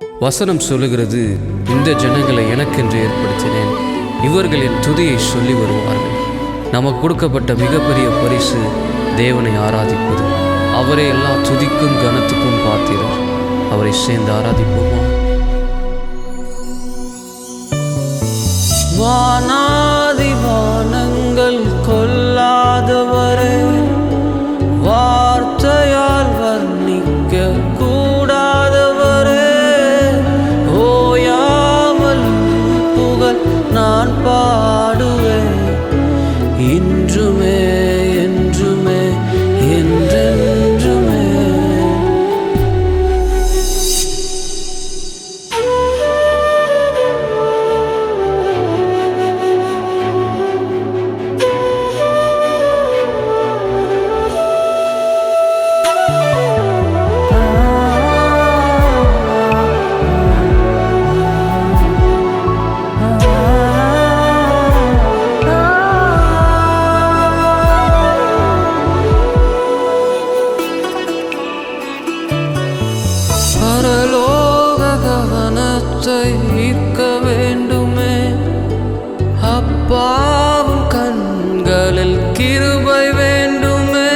வசனம் சொல்லுகிறது, இந்த ஜனங்களை எனக்கென்று ஏற்படுத்தினேன், இவர்கள் என் துதியை சொல்லி வருவார்கள். நமக்கு கொடுக்கப்பட்ட மிகப்பெரிய பரிசு தேவனை ஆராதிப்பது. அவரே எல்லா துதிக்கும் கனத்துக்கும் பாத்திரர். அவரை சேர்ந்து ஆராதிப்போமா? வானாதி வானங்கள் கொல்லாதவரே, வார்த்தையால் வர்ணிக்க கூடாதவரே, ஓயாமல் புகழ் நான் பாடுவேன், இன்றுமே என்றுமே என்றென்றுமே. பரலோக கவனத்தை ஈர்க்க வேண்டுமே, அப்பாவும் கண்களில் கிருபை வேண்டுமே,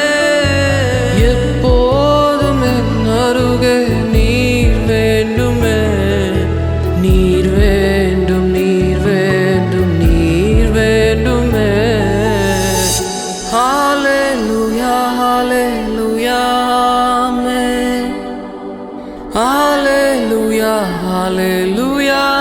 எப்போதும் என் அருகே நீர் வேண்டுமே, நீர் வேண்டும், நீர் வேண்டும், நீர் வேண்டுமே. ஹல்லேலூயா, ஹல்லேலூயா, ஆமென். Hallelujah, hallelujah.